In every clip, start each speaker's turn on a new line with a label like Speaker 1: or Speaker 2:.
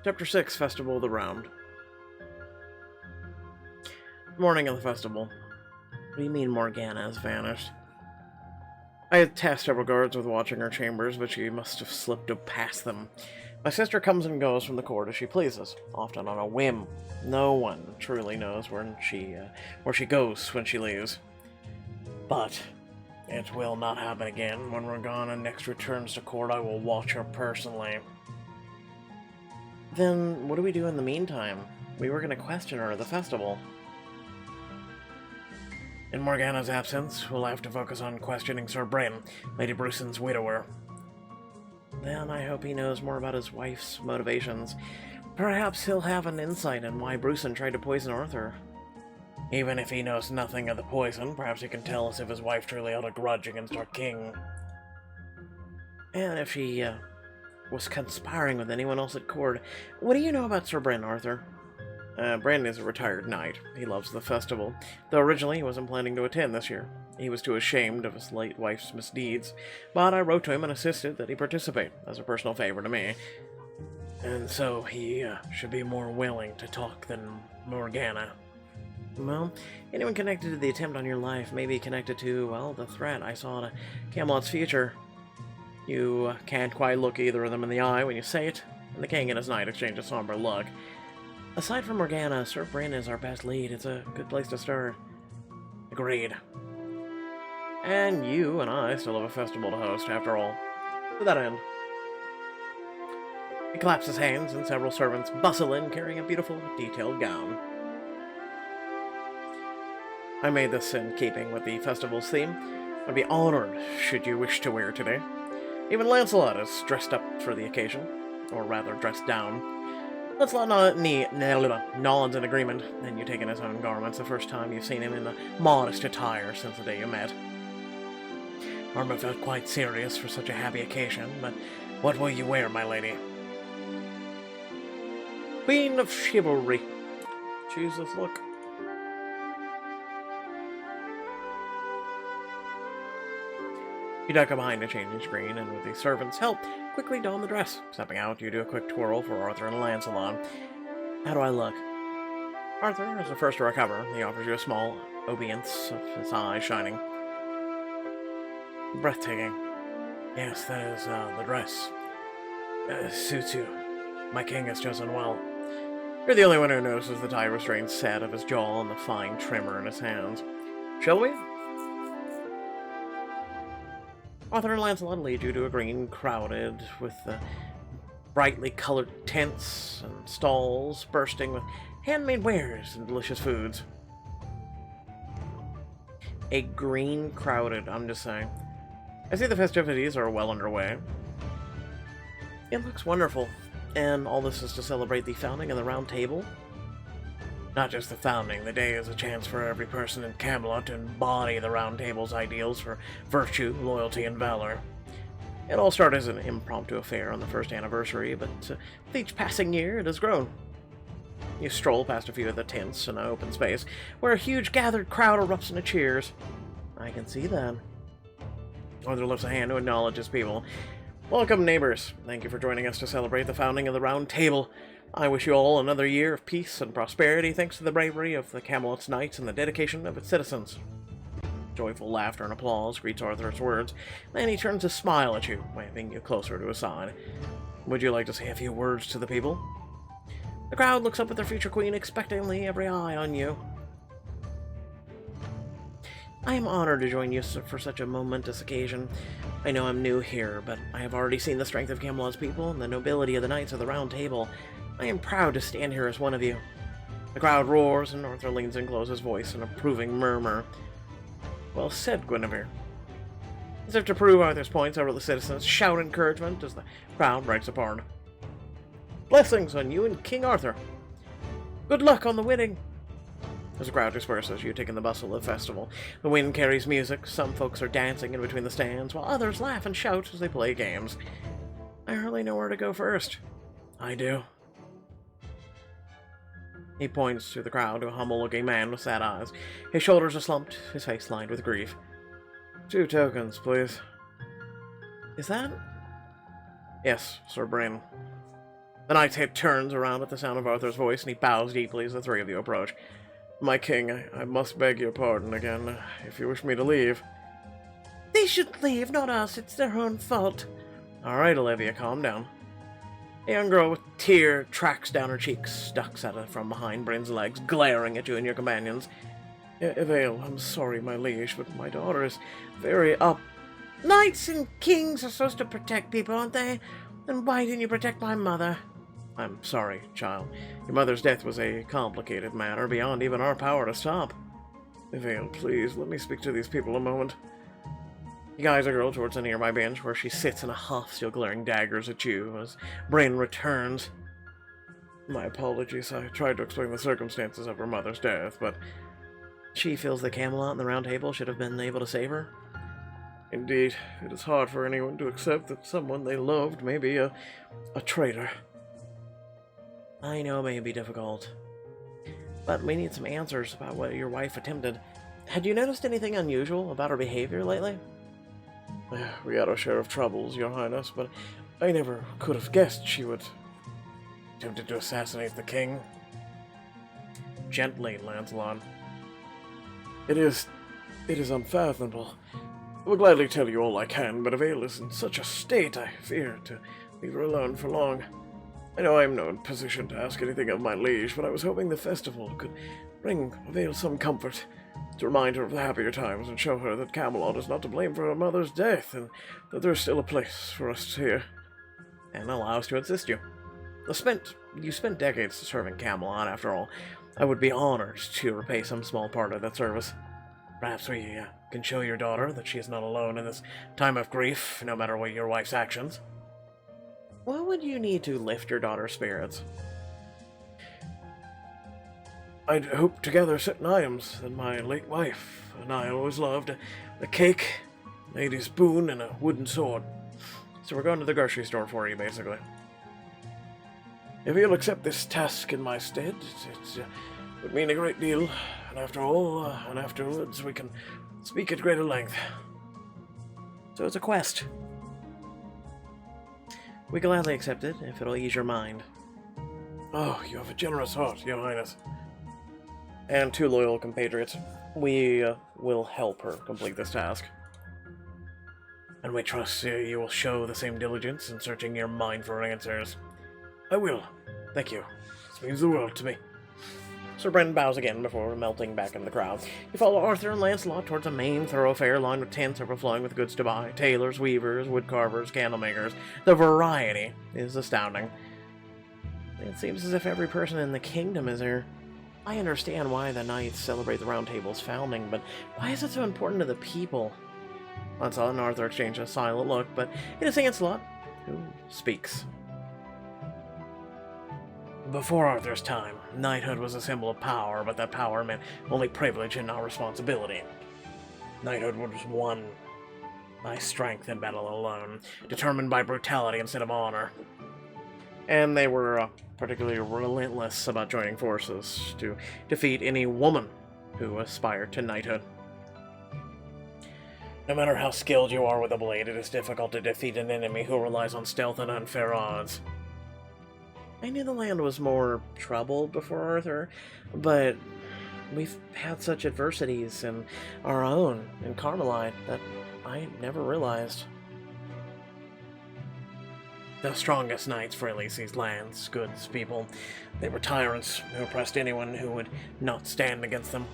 Speaker 1: Chapter 6, Festival of the Round. Morning of the festival. What do you mean Morgana has vanished? I had tasked several guards with watching her chambers, but she must have slipped past them. My sister comes and goes from the court as she pleases, often on a whim. No one truly knows where she goes when she leaves. But it will not happen again. When Morgana next returns to court, I will watch her personally. Then what do we do in the meantime? We were going to question her at the festival. In Morgana's absence, we'll have to focus on questioning Sir Bryn, Lady Bruson's widower. Then I hope he knows more about his wife's motivations. Perhaps he'll have an insight on why Bruson tried to poison Arthur. Even if he knows nothing of the poison, perhaps he can tell us if his wife truly held a grudge against our king. And if she was conspiring with anyone else at court. What do you know about Sir Bryn, Arthur? Bryn is a retired knight. He loves the festival, though originally he wasn't planning to attend this year. He was too ashamed of his late wife's misdeeds, but I wrote to him and insisted that he participate, as a personal favor to me. And so he should be more willing to talk than Morgana. Well, anyone connected to the attempt on your life may be connected to, well, the threat I saw to Camelot's future. You can't quite look either of them in the eye when you say it, and the king and his knight exchange a somber look. Aside from Morgana, Sir Bryn is our best lead. It's a good place to start. Agreed. And you and I still have a festival to host, after all. To that end. He claps his hands, and several servants bustle in, carrying a beautiful, detailed gown. I made this in keeping with the festival's theme. I'd be honored should you wish to wear today. Even Lancelot is dressed up for the occasion, or rather dressed down. Lancelot nods in agreement, and you take in his own garments the first time you've seen him in the modest attire since the day you met. Armor felt quite serious for such a happy occasion, but what will you wear, my lady? Queen of Chivalry. Jesus, look. You duck behind a changing screen, and with the servant's help, quickly don the dress. Stepping out, you do a quick twirl for Arthur and Lancelot. How do I look? Arthur is the first to recover. He offers you a small obeisance of his eyes shining. Breathtaking. Yes, that is the dress. Suits you. My king has chosen well. You're the only one who notices the tie-restrained set of his jaw and the fine trimmer in his hands. Shall we? Arthur and Lancelot lead you to a green crowded with brightly colored tents and stalls bursting with handmade wares and delicious foods. A green crowded, I'm just saying. I see the festivities are well underway. It looks wonderful, and all this is to celebrate the founding of the Round Table. Not just the founding, the day is a chance for every person in Camelot to embody the Round Table's ideals for virtue, loyalty, and valor. It all started as an impromptu affair on the first anniversary, but with each passing year it has grown. You stroll past a few of the tents in an open space, where a huge gathered crowd erupts into cheers. I can see that. Arthur lifts a hand to acknowledge his people. Welcome, neighbors. Thank you for joining us to celebrate the founding of the Round Table. I wish you all another year of peace and prosperity, thanks to the bravery of the Camelot's knights and the dedication of its citizens. Joyful laughter and applause greets Arthur's words, then he turns to smile at you, waving you closer to his side. Would you like to say a few words to the people? The crowd looks up at their future queen expectantly, every eye on you. I am honored to join you for such a momentous occasion. I know I'm new here, but I have already seen the strength of Camelot's people and the nobility of the Knights of the Round Table. I am proud to stand here as one of you. The crowd roars, and Arthur leans in close his voice in an approving murmur. Well said, Guinevere. As if to prove Arthur's point, several of the citizens shout encouragement as the crowd breaks apart. Blessings on you and King Arthur. Good luck on the wedding. As the crowd disperses, you take in the bustle of the festival. The wind carries music, some folks are dancing in between the stands, while others laugh and shout as they play games. I hardly know where to go first. I do. He points to the crowd to a humble-looking man with sad eyes. His shoulders are slumped, his face lined with grief. 2 tokens, please. Is that? Yes, Sir Bryn. The knight's head turns around at the sound of Arthur's voice, and he bows deeply as the three of you approach. My king, I must beg your pardon again, if you wish me to leave.
Speaker 2: They should leave, not us. It's their own fault.
Speaker 1: All right, Olivia, calm down. A young girl with tear tracks down her cheeks, ducks at it from behind Bryn's legs, glaring at you and your companions. Yvain, I'm sorry, my liege, but my daughter is very up.
Speaker 2: Knights and kings are supposed to protect people, aren't they? Then why didn't you protect my mother?
Speaker 1: I'm sorry, child. Your mother's death was a complicated matter beyond even our power to stop. Yvain, please, let me speak to these people a moment. He guides the girl towards a nearby bench where she sits in a huff, still glaring daggers at you as Bryn returns. My apologies, I tried to explain the circumstances of her mother's death, but she feels that Camelot and the Round Table should have been able to save her. Indeed, it is hard for anyone to accept that someone they loved may be a traitor.
Speaker 2: I know it may be difficult, but we need some answers about what your wife attempted. Had you noticed anything unusual about her behavior lately?
Speaker 1: We had our share of troubles, Your Highness, but I never could have guessed she would attempted to assassinate the king. Gently, Lancelot. It is unfathomable. I will gladly tell you all I can, but Yvain is in such a state I fear to leave her alone for long. I know I am no position to ask anything of my liege, but I was hoping the festival could bring Yvain some comfort, to remind her of the happier times and show her that Camelot is not to blame for her mother's death, and that there is still a place for us here. And allow us to assist you. You spent decades serving Camelot, after all. I would be honored to repay some small part of that service. Perhaps we can show your daughter that she is not alone in this time of grief, no matter what your wife's actions.
Speaker 2: What would you need to lift your daughter's spirits?
Speaker 1: I'd hoped to gather certain items that my late wife and I always loved. A cake, a lady's boon, and a wooden sword. So we're going to the grocery store for you, basically. If you'll accept this task in my stead, it would mean a great deal. And after all, and afterwards, we can speak at greater length.
Speaker 2: So it's a quest. We gladly accept it, if it'll ease your mind.
Speaker 1: Oh, you have a generous heart, Your Highness. And two loyal compatriots, we will help her complete this task. And we trust you will show the same diligence in searching your mind for answers. I will. Thank you. This means the world to me.
Speaker 2: Sir Bryn bows again before melting back in the crowd. You follow Arthur and Lancelot towards a main thoroughfare lined with tents overflowing with goods to buy. Tailors, weavers, woodcarvers, candlemakers. The variety is astounding. It seems as if every person in the kingdom is here. I understand why the knights celebrate the Round Table's founding, but why is it so important to the people? Lancelot and Arthur exchange a silent look, but it is Lancelot who speaks.
Speaker 1: Before Arthur's time, knighthood was a symbol of power, but that power meant only privilege and not responsibility. Knighthood was won by strength in battle alone, determined by brutality instead of honor. And they were particularly relentless about joining forces to defeat any woman who aspired to knighthood. No matter how skilled you are with a blade, it is difficult to defeat an enemy who relies on stealth and unfair odds.
Speaker 2: I knew the land was more troubled before Arthur, but we've had such adversities in our own in Carmelite that I never realized.
Speaker 1: The strongest knights freely seized lands, goods, people. They were tyrants who oppressed anyone who would not stand against them.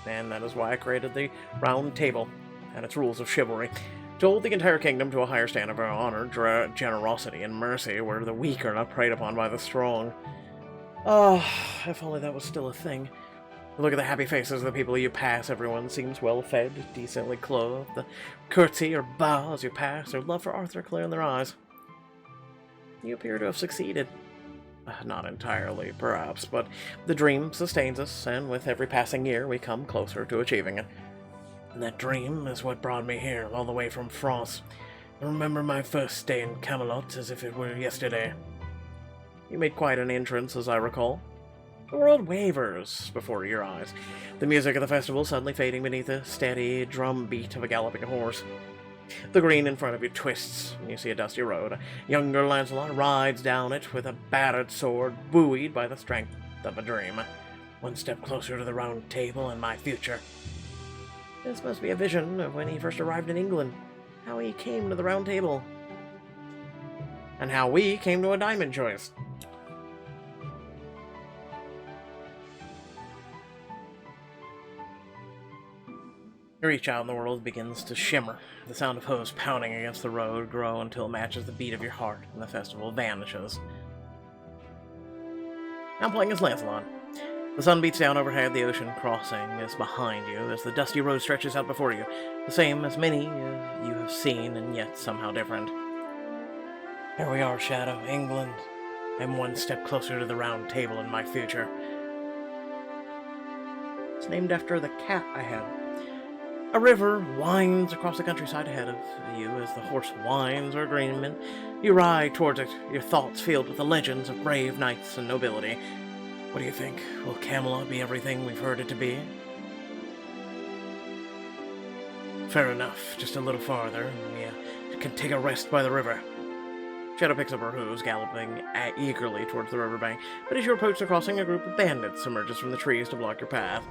Speaker 1: And that is why I created the Round Table and its rules of chivalry, to hold the entire kingdom to a higher standard of honor, generosity, and mercy, where the weak are not preyed upon by the strong. Oh, if only that was still a thing. Look at the happy faces of the people you pass. Everyone seems well-fed, decently clothed. The curtsy or bow as you pass, their love for Arthur clear in their eyes. You appear to have succeeded. Not entirely, perhaps, but the dream sustains us, and with every passing year we come closer to achieving it. And that dream is what brought me here, all the way from France. I remember my first day in Camelot as if it were yesterday. You made quite an entrance, as I recall. The world wavers before your eyes, the music of the festival suddenly fading beneath the steady drum beat of a galloping horse.
Speaker 2: The green in front of you twists, and you see a dusty road. Younger Lancelot rides down it with a battered sword, buoyed by the strength of a dream. One step closer to the round table and my future. This must be a vision of when he first arrived in England, how he came to the round table, and how we came to a diamond choice. You reach out and the world begins to shimmer. The sound of hooves pounding against the road grow until it matches the beat of your heart, and the festival vanishes. Now playing as Lancelot. The sun beats down overhead, the ocean crossing is behind you as the dusty road stretches out before you, the same as many you have seen and yet somehow different. Here we are, Shadow, England. I'm one step closer to the round table in my future. It's named after the cat I had. A river winds across the countryside ahead of you as the horse whines or agreement. You ride towards it, your thoughts filled with the legends of brave knights and nobility. What do you think? Will Camelot be everything we've heard it to be? Fair enough. Just a little farther, and we can take a rest by the river. Shadow picks up her hooves, galloping eagerly towards the riverbank, but as you approach the crossing, a group of bandits emerges from the trees to block your path.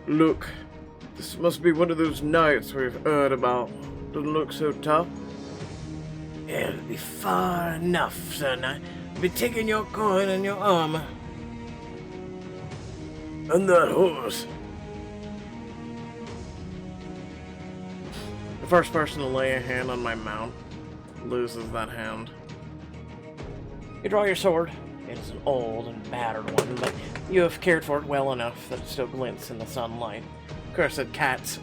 Speaker 1: Look, this must be one of those knights we've heard about. Doesn't look so tough.
Speaker 2: It'll be far enough, son. I'll be taking your coin and your armor.
Speaker 1: And that horse.
Speaker 2: The first person to lay a hand on my mount loses that hand. You draw your sword. It is an old and battered one, but you have cared for it well enough that it still glints in the sunlight. Cursed cats.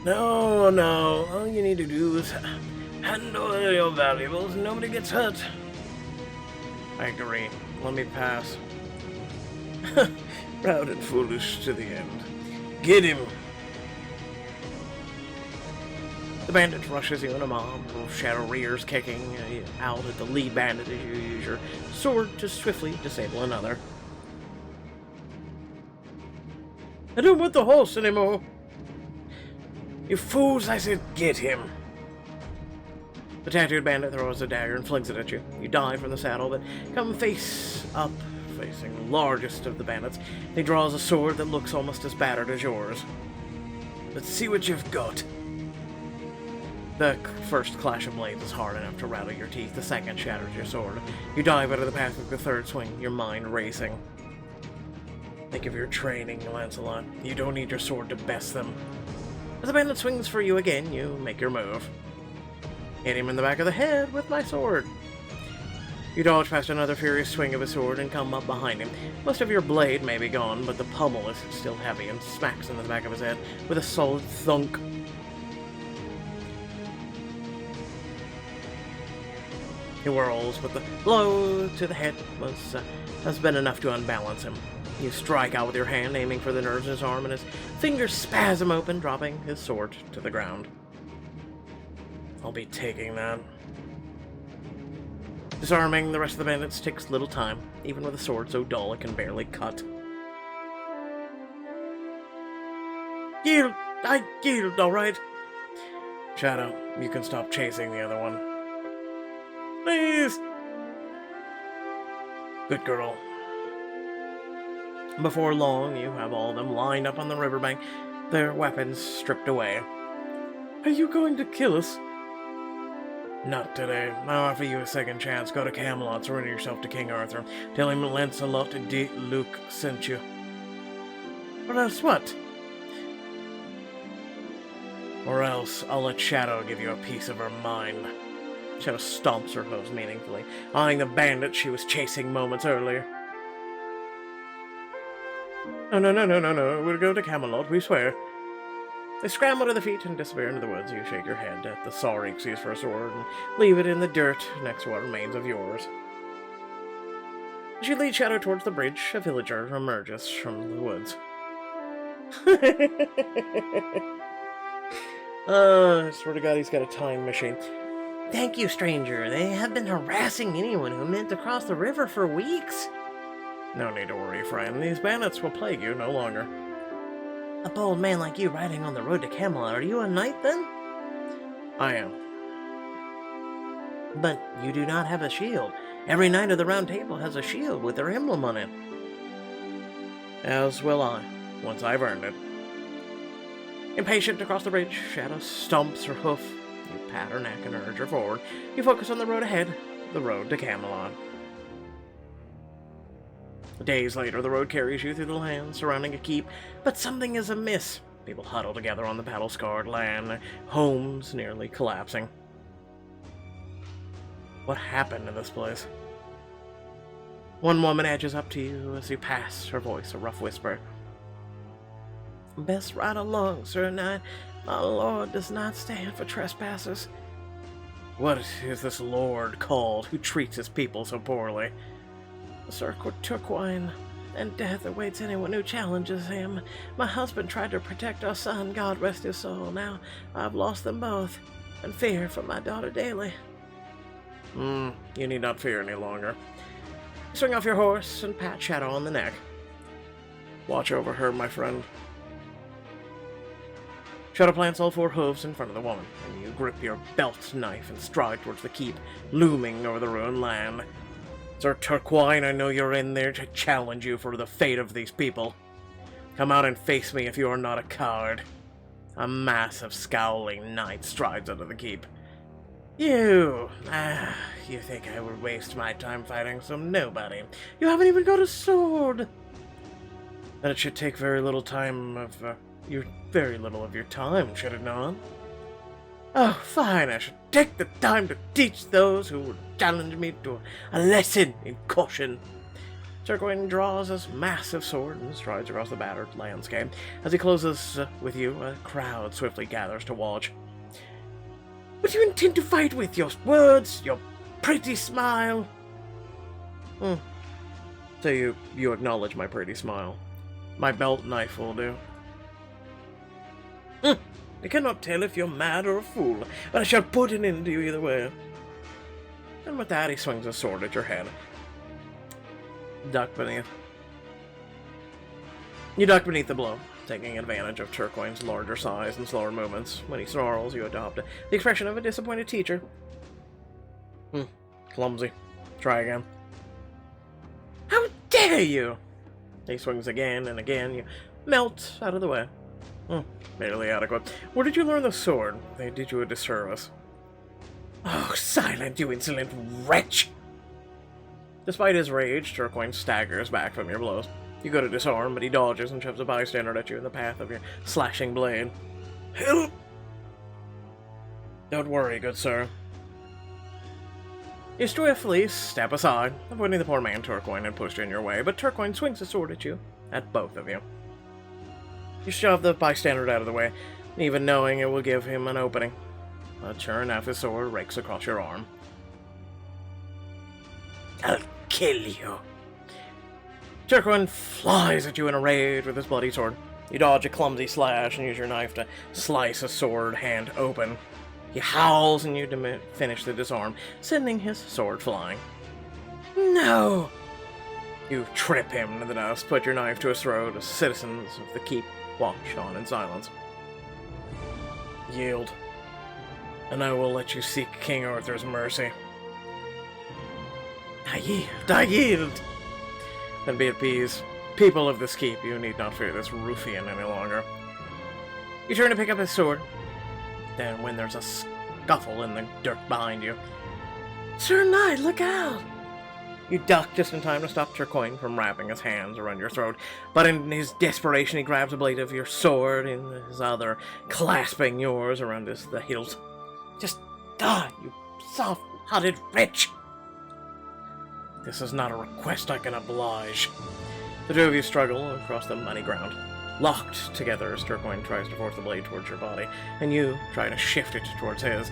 Speaker 1: No, all you need to do is handle your valuables and nobody gets hurt.
Speaker 2: I agree. Let me pass.
Speaker 1: Proud and foolish to the end. Get him!
Speaker 2: The bandit rushes you in a mob. Shadow rears, kicking out at the lead bandit as you use your sword to swiftly disable another.
Speaker 1: I don't want the horse anymore. You fools, I said get him.
Speaker 2: The tattooed bandit throws a dagger and flings it at you. You dive from the saddle, but come face up, facing the largest of the bandits. He draws a sword that looks almost as battered as yours.
Speaker 1: Let's see what you've got.
Speaker 2: The first clash of blades is hard enough to rattle your teeth. The second shatters your sword. You dive out of the path with the third swing, your mind racing. Think of your training, Lancelot. You don't need your sword to best them. As the bandit swings for you again, you make your move. Hit him in the back of the head with my sword. You dodge past another furious swing of his sword and come up behind him. Most of your blade may be gone, but the pommel is still heavy and smacks into the back of his head with a solid thunk. He whirls, but the blow to the head has been enough to unbalance him. You strike out with your hand, aiming for the nerves in his arm, and his fingers spasm open, dropping his sword to the ground. I'll be taking that. Disarming the rest of the bandits takes little time, even with a sword so dull it can barely cut.
Speaker 1: Yield! I yield, alright.
Speaker 2: Shadow, you can stop chasing the other one.
Speaker 1: Please!
Speaker 2: Good girl. Before long, you have all of them lined up on the riverbank, their weapons stripped away.
Speaker 1: Are you going to kill us?
Speaker 2: Not today. I'll offer you a second chance. Go to Camelot, surrender yourself to King Arthur. Tell him Lancelot de Luc sent you.
Speaker 1: Or else what?
Speaker 2: Or else I'll let Shadow give you a piece of her mind. Shadow stomps her hose meaningfully, eyeing the bandit she was chasing moments earlier. No, we'll go to Camelot, we swear. They scramble to their feet and disappear into the woods. You shake your head at the sorry excuse for a sword and leave it in the dirt next to what remains of yours. As you lead Shadow towards the bridge, a villager emerges from the woods. I swear to God, he's got a time machine. Thank you, stranger. They have been harassing anyone who meant to cross the river for weeks. No need to worry, friend. These bandits will plague you no longer. A bold man like you riding on the road to Camelot. Are you a knight, then?
Speaker 1: I am.
Speaker 2: But you do not have a shield. Every knight of the Round Table has a shield with their emblem on it.
Speaker 1: As will I, once I've earned it. Impatient to cross the bridge, Shadow stomps her hoof. You pat her neck and urge her forward. You focus on the road ahead, the road to Camelot. Days later, the road carries you through the land surrounding a keep, but something is amiss. People huddle together on the battle-scarred land, homes nearly collapsing. What happened to this place? One woman edges up to you as you pass, her voice a rough whisper.
Speaker 2: Best ride along, Sir Knight. My lord does not stand for trespassers.
Speaker 1: What is this lord called who treats his people so poorly?
Speaker 2: Sir Turquoine, and death awaits anyone who challenges him. My husband tried to protect our son, God rest his soul. Now I've lost them both, and fear for my daughter daily.
Speaker 1: You need not fear any longer. Swing off your horse and pat Shadow on the neck. Watch over her, my friend. Shadow plants all four hooves in front of the woman, and you grip your belt knife and stride towards the keep, looming over the ruined land. Sir Turquoine, I know you're in there to challenge you for the fate of these people. Come out and face me if you are not a coward. A massive, scowling knight strides out of the keep. You think I would waste my time fighting some nobody? You haven't even got a sword. And it should take very little of your time, should it not? Oh, fine, I should take the time to teach those who would challenge me to a lesson in caution. Turquoine draws his massive sword and strides across the battered landscape. As he closes with you, a crowd swiftly gathers to watch. What do you intend to fight with? Your words? Your pretty smile? So you acknowledge my pretty smile. My belt knife will do. I cannot tell if you're mad or a fool, but I shall put an end to you either way. And with that, he swings his sword at your head. Duck beneath. You duck beneath the blow, taking advantage of Turquoine's larger size and slower movements. When he snarls, you adopt the expression of a disappointed teacher. Clumsy. Try again. How dare you! He swings again and again. You melt out of the way. Barely adequate. Where did you learn the sword? They did you a disservice. Oh, silent, you insolent wretch! Despite his rage, Turquoine staggers back from your blows. You go to disarm, but he dodges and shoves a bystander at you in the path of your slashing blade. Help! Don't worry, good sir. You swiftly step aside, avoiding the poor man Turquoine had pushed in your way, but Turquoine swings his sword at you, at both of you. You shove the bystander out of the way, even knowing it will give him an opening. But sure enough, his sword rakes across your arm. I'll kill you. Turquoine flies at you in a rage with his bloody sword. You dodge a clumsy slash and use your knife to slice a sword hand open. He howls and you finish the disarm, sending his sword flying. No! You trip him to the dust, put your knife to his throat as citizens of the keep watch on in silence. Yield, and I will let you seek King Arthur's mercy. I yield! Then be at peace. People of this keep, you need not fear this ruffian any longer. You turn to pick up his sword. Then when there's a scuffle in the dirt behind you. Sir Knight, look out! You duck just in time to stop Turquoine from wrapping his hands around your throat, but in his desperation he grabs a blade of your sword in his other, clasping yours around the hilt. Just die, you soft-hearted wretch! This is not a request I can oblige. The two of you struggle across the muddy ground, locked together as Turquoine tries to force the blade towards your body, and you try to shift it towards his.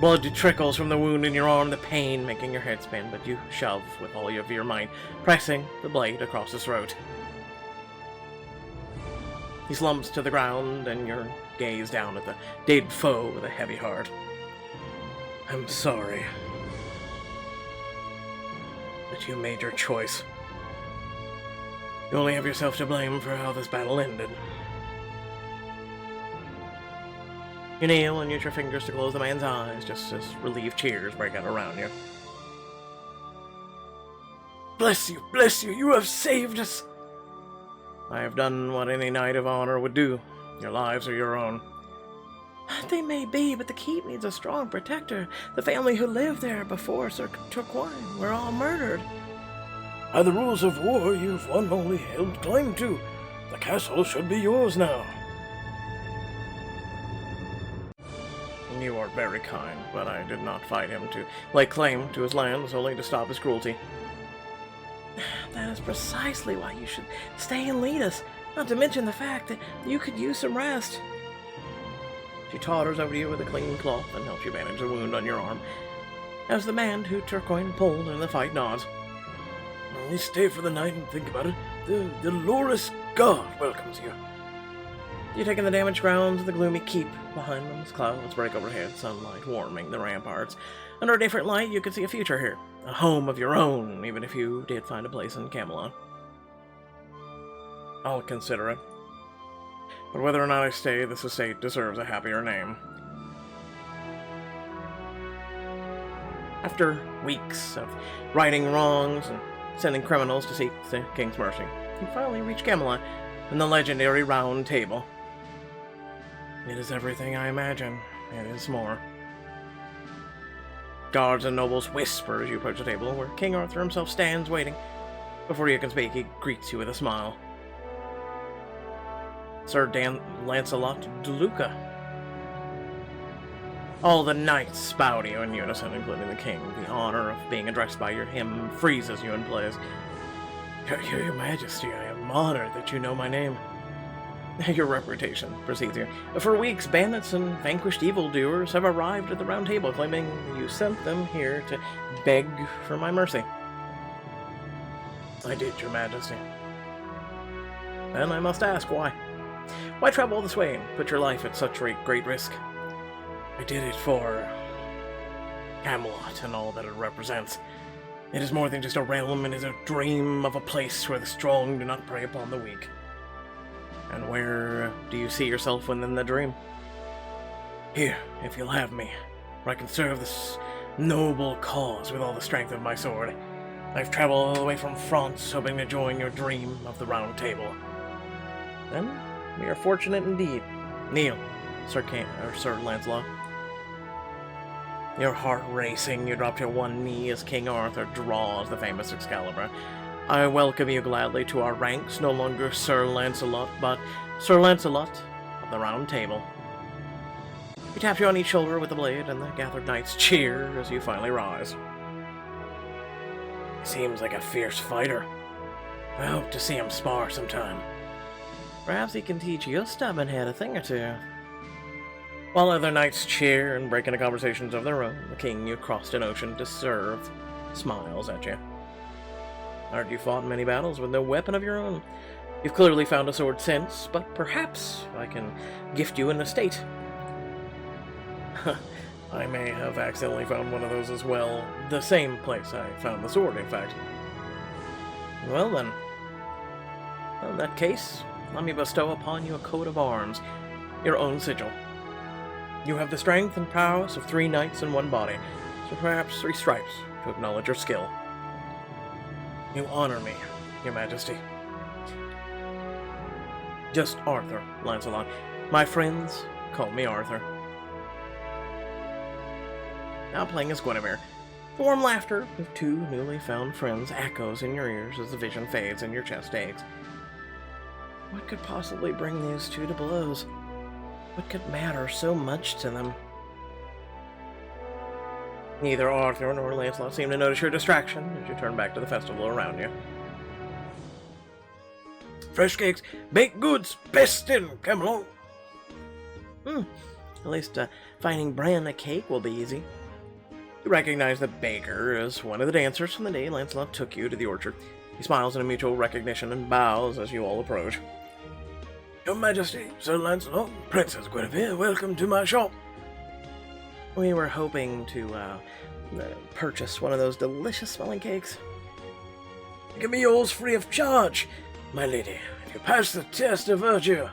Speaker 1: Blood trickles from the wound in your arm, the pain making your head spin, but you shove with all of your might, pressing the blade across his throat. He slumps to the ground, and you gaze down at the dead foe with a heavy heart. I'm sorry, but you made your choice. You only have yourself to blame for how this battle ended. You kneel and use your fingers to close the man's eyes, just as relieved cheers break out around you.
Speaker 2: Bless you, you have saved us!
Speaker 1: I have done what any knight of honor would do. Your lives are your own.
Speaker 2: They may be, but the keep needs a strong protector. The family who lived there before Sir Turquoine were all murdered.
Speaker 3: By the rules of war, you've one only held claim to. The castle should be yours now.
Speaker 1: You are very kind, but I did not fight him to lay claim to his land solely to stop his cruelty.
Speaker 2: That is precisely why you should stay and lead us, not to mention the fact that you could use some rest.
Speaker 1: She totters over to you with a clean cloth and helps you bandage the wound on your arm, as the man who Turquoine pulled in the fight nods.
Speaker 3: You stay for the night and think about it. The Loris God welcomes you.
Speaker 1: You take in the damaged grounds of the gloomy keep. Behind them as clouds break overhead, sunlight warming the ramparts. Under a different light, you could see a future here. A home of your own, even if you did find a place in Camelot. I'll consider it. But whether or not I stay, this estate deserves a happier name. After weeks of righting wrongs and sending criminals to seek the King's mercy, you finally reach Camelot and the legendary Round Table. It is everything I imagine. It is more. Guards and nobles whisper as you approach the table, where King Arthur himself stands waiting. Before you can speak, he greets you with a smile. Sir Lancelot de Luca. All the knights bow to you in unison, including the king. The honor of being addressed by him freezes you in place.
Speaker 3: Your Majesty, I am honored that you know my name.
Speaker 1: Your reputation precedes you. For weeks, bandits and vanquished evildoers have arrived at the Round Table, claiming you sent them here to beg for my mercy.
Speaker 3: I did, Your Majesty.
Speaker 1: Then I must ask, why? Why travel all this way and put your life at such great risk?
Speaker 3: I did it for Camelot and all that it represents. It is more than just a realm, it is a dream of a place where the strong do not prey upon the weak.
Speaker 1: And where do you see yourself within the dream?
Speaker 3: Here, if you'll have me, where I can serve this noble cause with all the strength of my sword. I've traveled all the way from France, hoping to join your dream of the Round Table.
Speaker 1: Then we are fortunate indeed. Kneel, Sir Lancelot. Your heart racing, you drop to one knee as King Arthur draws the famous Excalibur. I welcome you gladly to our ranks, no longer Sir Lancelot, but Sir Lancelot of the Round Table. He taps you on each shoulder with the blade, and the gathered knights cheer as you finally rise.
Speaker 3: He seems like a fierce fighter. I hope to see him spar sometime.
Speaker 1: Perhaps he can teach your stubborn head a thing or two. While other knights cheer and break into conversations of their own, the king you crossed an ocean to serve smiles at you. I heard you fought in many battles with no weapon of your own. You've clearly found a sword since, but perhaps I can gift you an estate.
Speaker 3: I may have accidentally found one of those as well. The same place I found the sword, in fact.
Speaker 1: Well then, in that case, let me bestow upon you a coat of arms, your own sigil. You have the strength and prowess of 3 knights in one body, so perhaps 3 stripes to acknowledge your skill.
Speaker 3: You honor me, Your Majesty.
Speaker 1: Just Arthur, Lancelot. My friends call me Arthur. Now playing as Guinevere. The warm laughter of 2 newly found friends echoes in your ears as the vision fades and your chest aches. What could possibly bring these 2 to blows? What could matter so much to them? Neither Arthur nor Lancelot seem to notice your distraction as you turn back to the festival around you.
Speaker 3: Fresh cakes, baked goods, best in Camelot.
Speaker 1: At least finding Bran a cake will be easy. You recognize the baker as one of the dancers from the day Lancelot took you to the orchard. He smiles in a mutual recognition and bows as you all approach.
Speaker 3: Your Majesty, Sir Lancelot, Princess Guinevere, welcome to my shop.
Speaker 1: We were hoping to purchase one of those delicious-smelling cakes.
Speaker 3: Give me yours free of charge, my lady, if you pass the test of virtue.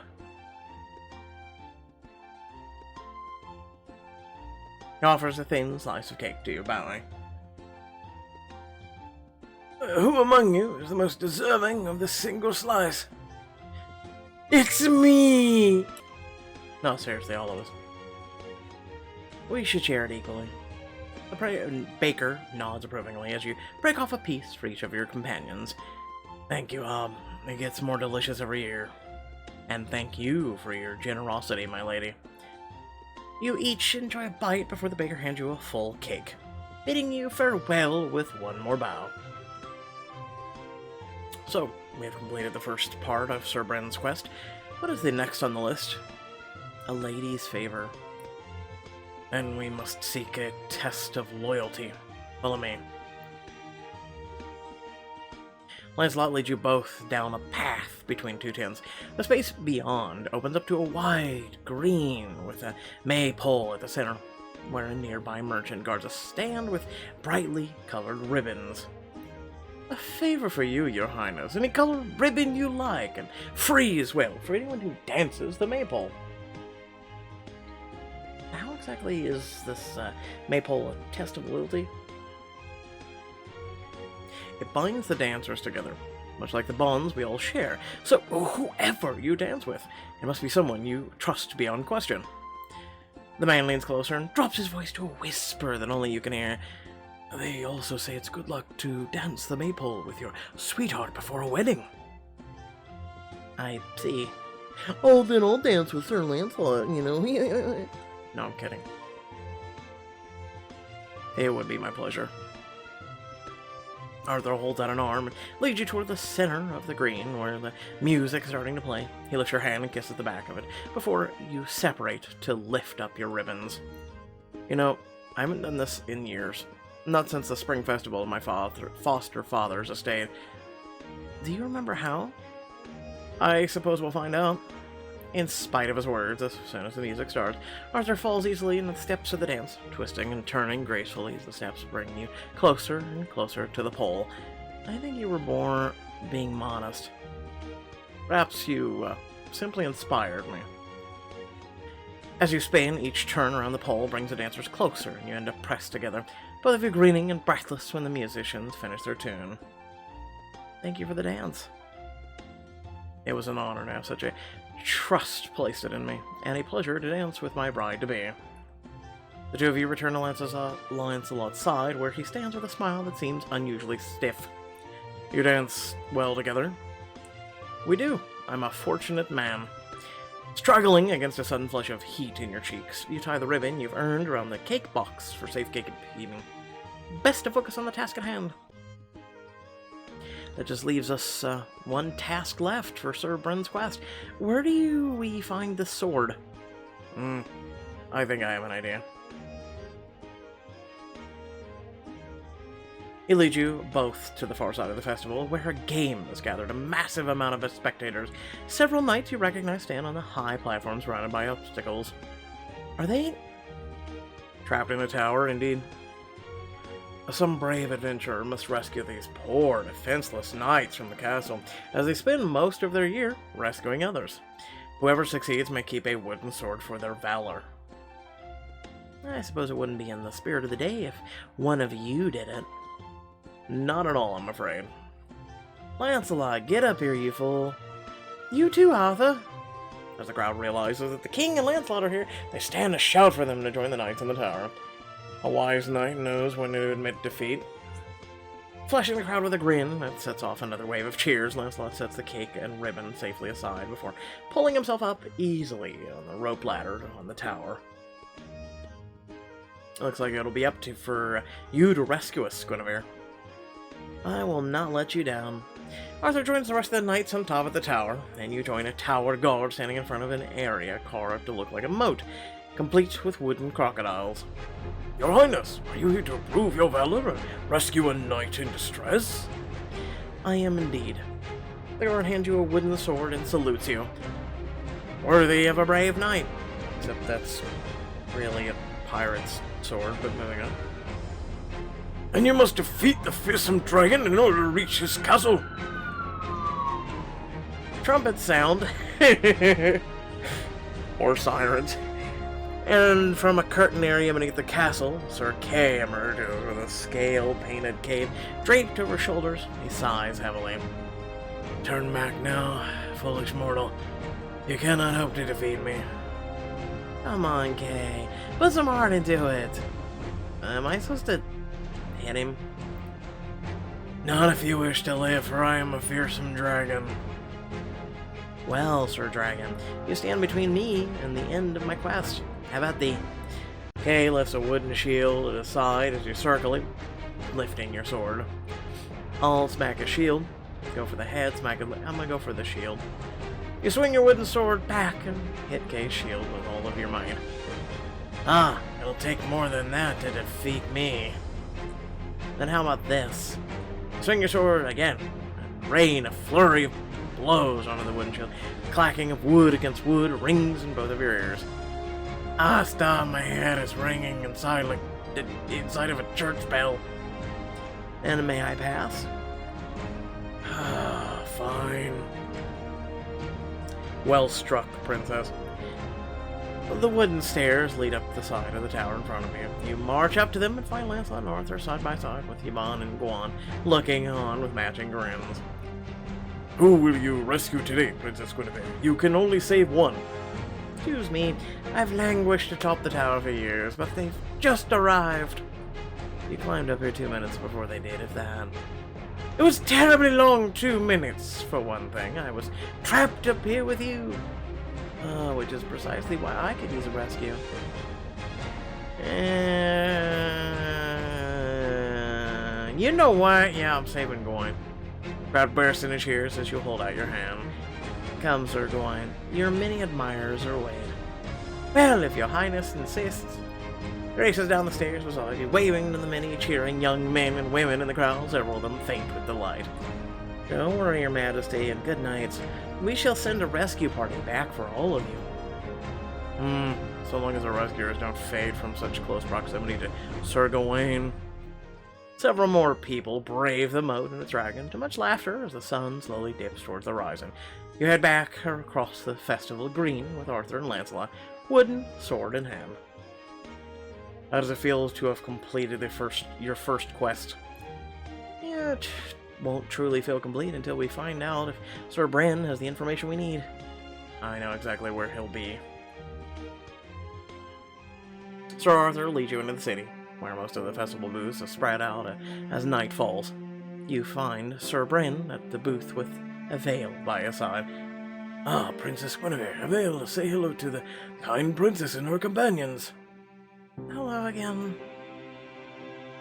Speaker 1: He offers a thin slice of cake to you, bowing.
Speaker 3: Who among you is the most deserving of this single slice? It's me!
Speaker 1: No, seriously, all of us. We should share it equally. The baker nods approvingly as you break off a piece for each of your companions.
Speaker 3: Thank you, it gets more delicious every year.
Speaker 1: And thank you for your generosity, my lady. You each enjoy a bite before the baker hands you a full cake, bidding you farewell with one more bow. So, we have completed the first part of Sir Bren's quest. What is the next on the list? A lady's favor. And we must seek a test of loyalty. Follow me. Lancelot leads you both down a path between two tents. The space beyond opens up to a wide green with a maypole at the center, where a nearby merchant guards a stand with brightly colored ribbons. A favor for you, your highness. Any color ribbon you like, and free as well for anyone who dances the maypole. How exactly is this maypole a test of loyalty? It binds the dancers together, much like the bonds we all share. So, whoever you dance with, it must be someone you trust beyond question. The man leans closer and drops his voice to a whisper that only you can hear. They also say it's good luck to dance the maypole with your sweetheart before a wedding. I see.
Speaker 2: Oh, then I'll dance with Sir Lancelot, you know.
Speaker 1: No, I'm kidding. It would be my pleasure. Arthur holds out an arm and leads you toward the center of the green, where the music is starting to play. He lifts your hand and kisses the back of it, before you separate to lift up your ribbons. You know, I haven't done this in years. Not since the spring festival of my foster father's estate. Do you remember how? I suppose we'll find out. In spite of his words, as soon as the music starts, Arthur falls easily into the steps of the dance, twisting and turning gracefully as the steps bring you closer and closer to the pole. I think you were more being modest. Perhaps you simply inspired me. As you spin, each turn around the pole brings the dancers closer, and you end up pressed together, both of you grinning and breathless when the musicians finish their tune. Thank you for the dance. It was an honor to have such a trust placed it in me, and a pleasure to dance with my bride-to-be. The two of you return to Lancelot's side, where he stands with a smile that seems unusually stiff. You dance well together? We do. I'm a fortunate man. Struggling against a sudden flush of heat in your cheeks, you tie the ribbon you've earned around the cake box for safe cake keeping. Best to focus on the task at hand. That just leaves us one task left for Sir Bren's quest. Where do we find the sword? I think I have an idea. He leads you both to the far side of the festival, where a game has gathered a massive amount of spectators. Several knights you recognize stand on the high platforms surrounded by obstacles. Are they trapped in a tower, indeed? Some brave adventurer must rescue these poor, defenseless knights from the castle, as they spend most of their year rescuing others. Whoever succeeds may keep a wooden sword for their valor. I suppose it wouldn't be in the spirit of the day if one of you did it. Not at all, I'm afraid. Lancelot, get up here, you fool. You too, Arthur. As the crowd realizes that the king and Lancelot are here, they stand to shout for them to join the knights in the tower. A wise knight knows when to admit defeat. Flashing the crowd with a grin that sets off another wave of cheers, Lancelot sets the cake and ribbon safely aside before pulling himself up easily on the rope ladder on the tower. Looks like it'll be up to for you to rescue us, Guinevere. I will not let you down. Arthur joins the rest of the knights on top of the tower, and you join a tower guard standing in front of an area carved to look like a moat, complete with wooden crocodiles.
Speaker 3: Your Highness, are you here to prove your valor and rescue a knight in distress?
Speaker 1: I am indeed. The guard hands you a wooden sword and salutes you.
Speaker 3: Worthy of a brave knight.
Speaker 1: Except that's really a pirate's sword, but moving on.
Speaker 3: And you must defeat the fearsome dragon in order to reach his castle.
Speaker 1: Trumpets sound. Or sirens.
Speaker 2: And from a curtain area beneath the castle, Sir Kay emerges with a scale-painted cape draped over his shoulders. He sighs heavily.
Speaker 3: Turn back now, foolish mortal. You cannot hope to defeat me.
Speaker 2: Come on, Kay. Put some heart into it. Am I supposed to hit him?
Speaker 3: Not if you wish to live, for I am a fearsome dragon.
Speaker 2: Well, Sir Dragon, you stand between me and the end of my quest. How about thee? Kay lifts a wooden shield at his side as you circle him, lifting your sword. I'll smack his shield. Go for the head, smack it. I'm gonna go for the shield. You swing your wooden sword back and hit Kay's shield with all of your might.
Speaker 3: Ah, it'll take more than that to defeat me.
Speaker 2: Then how about this? Swing your sword again, and rain a flurry of blows onto the wooden shield. Clacking of wood against wood rings in both of your ears.
Speaker 3: Ah, stop, my head is ringing inside like inside of a church bell.
Speaker 2: And may I pass?
Speaker 3: Ah, fine.
Speaker 2: Well struck, Princess. The wooden stairs lead up the side of the tower in front of you. You march up to them and find Lancelot and Arthur side by side with Yvonne and Guan, looking on with matching grins.
Speaker 3: Who will you rescue today, Princess Guinevere? You can only save one.
Speaker 2: Excuse me, I've languished atop the tower for years, but they've just arrived. You climbed up here 2 minutes before they did, if that. It was terribly long 2 minutes, for one thing. I was trapped up here with you. Which is precisely why I could use a rescue. You know what? Yeah, I'm saving Gawain. Crowd bursts into cheers as you hold out your hand. Come, Sir Gawain. Your many admirers are away. Well, if your highness insists. He races down the stairs beside you, waving to the many cheering young men and women in the crowd, several of them faint with delight. Don't worry, your majesty, and good night. We shall send a rescue party back for all of you.
Speaker 1: So long as the rescuers don't fade from such close proximity to Sir Gawain.
Speaker 2: Several more people brave the moat and its dragon, to much laughter as the sun slowly dips towards the horizon. You head back across the festival green with Arthur and Lancelot, wooden sword in hand. How does it feel to have completed your first quest? Yeah, it won't truly feel complete until we find out if Sir Bran has the information we need.
Speaker 1: I know exactly where he'll be.
Speaker 2: Sir Arthur leads you into the city, where most of the festival booths are spread out as night falls. You find Sir Bran at the booth with a veil by his side.
Speaker 3: Ah, Princess Guinevere, Avail, say hello to the kind princess and her companions.
Speaker 2: Hello again.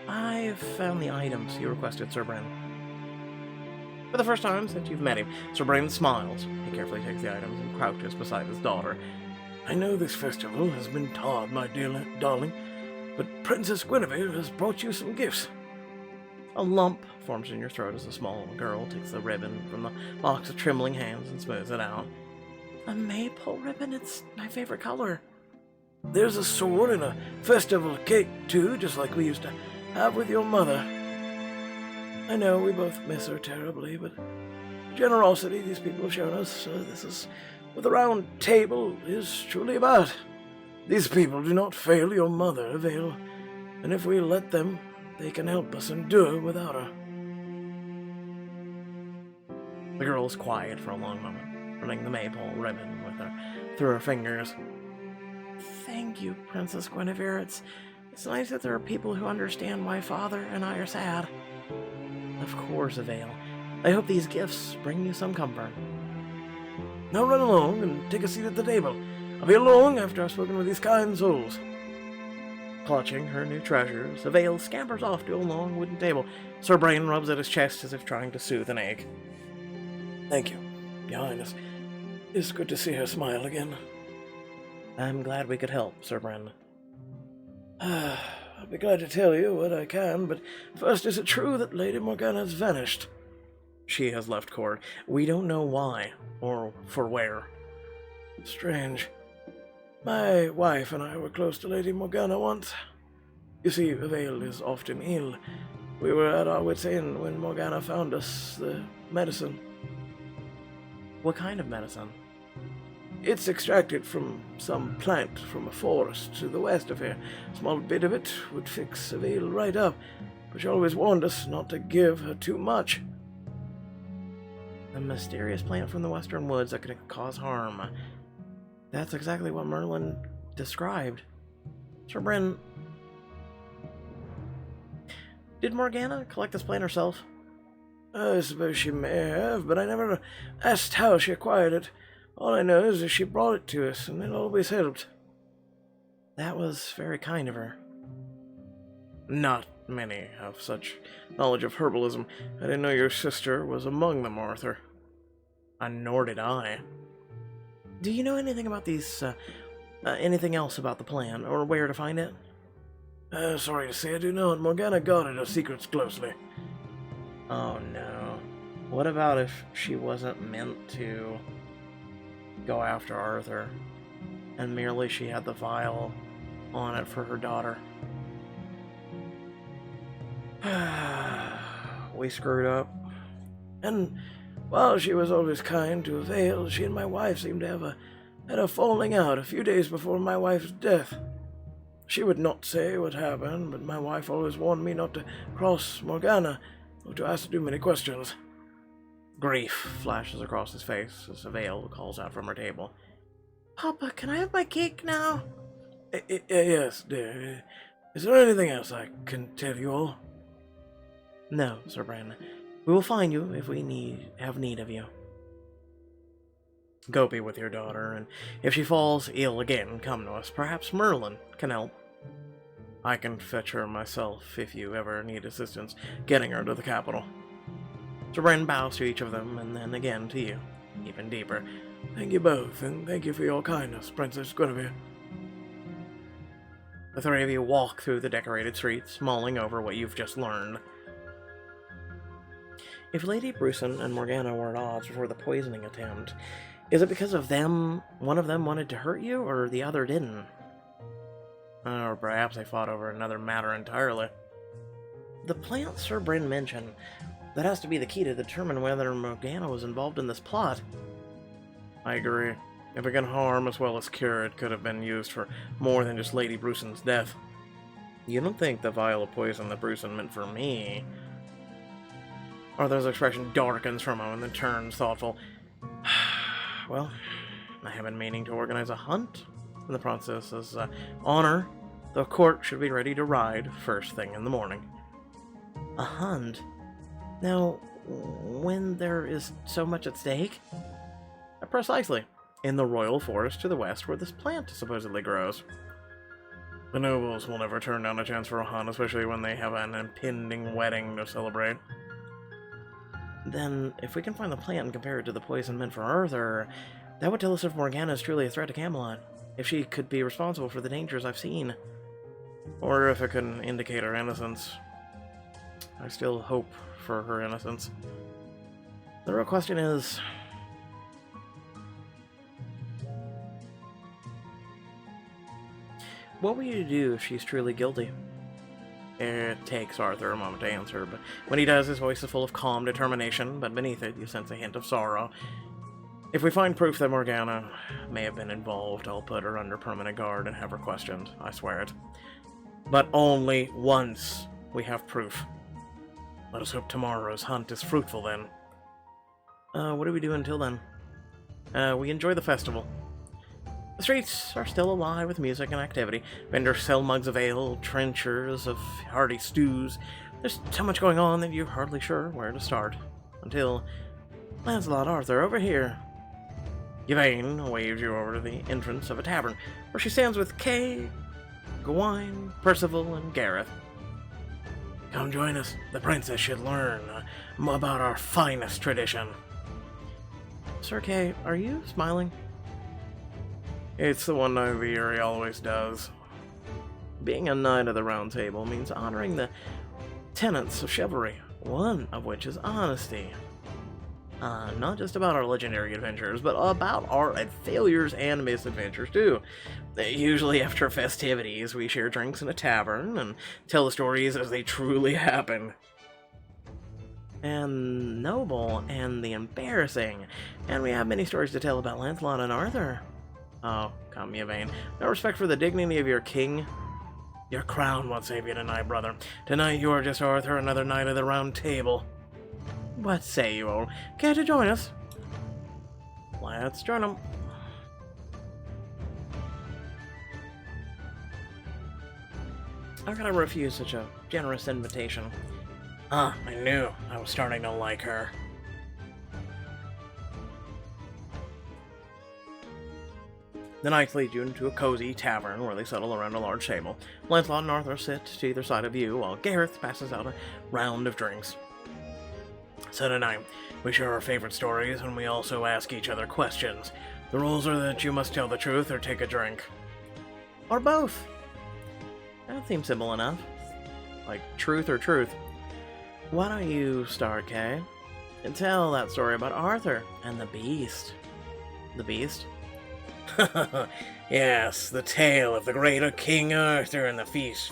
Speaker 2: I've found the items you requested, Sir Bran. For the first time since you've met him, Sir Bran smiles. He carefully takes the items and crouches beside his daughter.
Speaker 3: I know this festival has been tarred, my dear darling, but Princess Guinevere has brought you some gifts.
Speaker 2: A lump forms in your throat as a small girl takes the ribbon from the box of trembling hands and smooths it out. A maypole ribbon? It's my favorite color.
Speaker 3: There's a sword and a festival cake, too, just like we used to have with your mother. I know we both miss her terribly, but the generosity these people have shown us, this is what the round table is truly about. These people do not fail your mother, Avail, and if we let them, they can help us endure without her.
Speaker 2: The girl is quiet for a long moment, running the maypole ribbon with her through her fingers. Thank you, Princess Guinevere. It's nice that there are people who understand why Father and I are sad. Of course, Avail. I hope these gifts bring you some comfort.
Speaker 3: Now run along and take a seat at the table. I'll be along after I've spoken with these kind souls.
Speaker 2: Clutching her new treasures, Avail scampers off to a long wooden table. Sir Bran rubs at his chest as if trying to soothe an ache.
Speaker 3: Thank you, Your Highness. It's good to see her smile again.
Speaker 2: I'm glad we could help, Sir Bran.
Speaker 3: I'll be glad to tell you what I can, but first, is it true that Lady Morgana's vanished?
Speaker 2: She has left court. We don't know why, or for where.
Speaker 3: Strange. My wife and I were close to Lady Morgana once. You see, Avail is often ill. We were at our wits' end when Morgana found us the medicine.
Speaker 2: What kind of medicine?
Speaker 3: It's extracted from some plant from a forest to the west of here. A small bit of it would fix Seville right up, but she always warned us not to give her too much.
Speaker 2: A mysterious plant from the western woods that could cause harm. That's exactly what Merlin described. Sir Bryn, did Morgana collect this plant herself?
Speaker 3: I suppose she may have, but I never asked how she acquired it. All I know is that she brought it to us, and it always helped.
Speaker 2: That was very kind of her.
Speaker 1: Not many have such knowledge of herbalism. I didn't know your sister was among them, Arthur.
Speaker 2: Nor did I. Do you know anything about these, anything else about the plan, or where to find it?
Speaker 3: Sorry to say I do not. Morgana guarded her secrets closely.
Speaker 2: Oh no. What about if she wasn't meant to go after Arthur, and merely she had the vial on it for her daughter? We screwed up.
Speaker 3: And while she was always kind to Vale, she and my wife seemed to have had a falling out a few days before my wife's death. She would not say what happened, but my wife always warned me not to cross Morgana, or to ask too many questions.
Speaker 2: Grief flashes across his face as Vale calls out from her table.
Speaker 3: Papa, can I have my cake now? Yes, dear. Is there anything else I can tell you all?
Speaker 2: No, Sir Brandon. We will find you if we have need of you. Go be with your daughter, and if she falls ill again, come to us. Perhaps Merlin can help. I can fetch her myself if you ever need assistance getting her to the capital. Sir Brandon bows to each of them, and then again to you, even deeper.
Speaker 3: Thank you both, and thank you for your kindness, Princess Guinevere.
Speaker 2: The three of you walk through the decorated streets, mulling over what you've just learned. If Lady Bruson and Morgana were at odds before the poisoning attempt, is it because of them, one of them wanted to hurt you, or the other didn't? Or perhaps they fought over another matter entirely. The plant Sir Bryn mentioned, that has to be the key to determine whether Morgana was involved in this plot.
Speaker 1: I agree. If it can harm as well as cure, it could have been used for more than just Lady Bruson's death. You don't think the vial of poison that Bruson meant for me? Arthur's expression darkens for a moment, then turns thoughtful. Well, I have been meaning to organize a hunt. In the process as honor, the court should be ready to ride first thing in the morning.
Speaker 2: A hunt? Now, when there is so much at stake?
Speaker 1: Precisely. In the royal forest to the west where this plant supposedly grows. The nobles will never turn down a chance for a hunt, especially when they have an impending wedding to celebrate.
Speaker 2: Then, if we can find the plant and compare it to the poison meant for Arthur, that would tell us if Morgana is truly a threat to Camelot. If she could be responsible for the dangers I've seen.
Speaker 1: Or if it can indicate her innocence. I still hope for her innocence.
Speaker 2: The real question is, what will you do if she's truly guilty?
Speaker 1: It takes Arthur a moment to answer, but when he does, his voice is full of calm determination, but beneath it you sense a hint of sorrow. If we find proof that Morgana may have been involved, I'll put her under permanent guard and have her questioned, I swear it. But only once we have proof. Let us hope tomorrow's hunt is fruitful then.
Speaker 2: What do we do until then?
Speaker 1: We enjoy the festival.
Speaker 2: The streets are still alive with music and activity. Vendors sell mugs of ale, trenchers of hearty stews. There's so much going on that you're hardly sure where to start. Until Lancelot, Arthur, over here.
Speaker 1: Yvain waves you over to the entrance of a tavern,
Speaker 2: where she stands with Kay, Gawain, Percival, and Gareth.
Speaker 1: Come join us. The princess should learn about our finest tradition.
Speaker 2: Sir Kay, are you smiling?
Speaker 1: It's the one night of the year he always does.
Speaker 2: Being a knight of the Round Table means honoring the tenets of chivalry, one of which is honesty. Not just about our legendary adventures, but about our failures and misadventures too. Usually after festivities, we share drinks in a tavern and tell the stories as they truly happen. And noble and the embarrassing, and we have many stories to tell about Lancelot and Arthur.
Speaker 1: Oh, come me a vein. No respect for the dignity of your king?
Speaker 3: Your crown won't save you tonight, brother. Tonight you are just Arthur, another knight of the Round Table.
Speaker 1: What say you all? Care to join us? Let's join them. How can I refuse such a generous invitation?
Speaker 3: Ah, I knew. I was starting to like her.
Speaker 1: The knights lead you into a cozy tavern where they settle around a large table. Lancelot and Arthur sit to either side of you, while Gareth passes out a round of drinks.
Speaker 3: So tonight, we share our favorite stories, and we also ask each other questions. The rules are that you must tell the truth or take a drink.
Speaker 1: Or both. That seems simple enough. Like, truth or truth. Why don't you start, Kay? And tell that story about Arthur and the Beast. The Beast?
Speaker 3: Yes, the tale of the great King Arthur and the fierce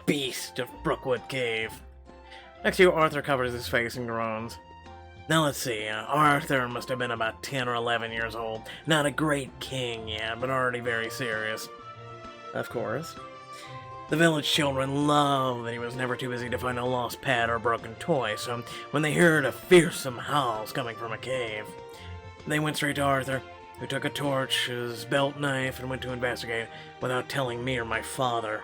Speaker 3: beast of Brookwood Cave.
Speaker 1: Next to you, Arthur covers his face and groans.
Speaker 3: Now let's see, Arthur must have been about 10 or 11 years old. Not a great king yet, but already very serious.
Speaker 1: Of course.
Speaker 3: The village children loved that he was never too busy to find a lost pet or broken toy, so when they heard of fearsome howls coming from a cave, they went straight to Arthur, who took a torch, his belt knife, and went to investigate without telling me or my father.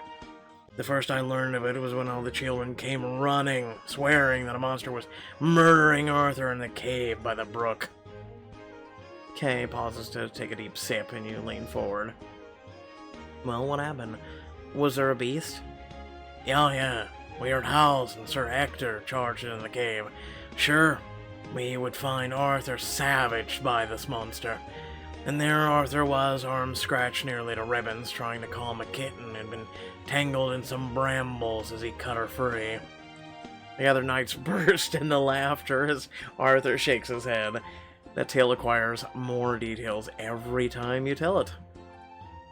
Speaker 3: The first I learned of it was when all the children came running, swearing that a monster was murdering Arthur in the cave by the brook.
Speaker 1: Kay pauses to take a deep sip, and you lean forward. Well, what happened? Was there a beast?
Speaker 3: Oh yeah, we heard howls and Sir Hector charged in the cave. Sure, we would find Arthur savaged by this monster. And there Arthur was, arms scratched nearly to ribbons, trying to calm a kitten that had been tangled in some brambles as he cut her free.
Speaker 1: The other knights burst into laughter as Arthur shakes his head. That tale acquires more details every time you tell it.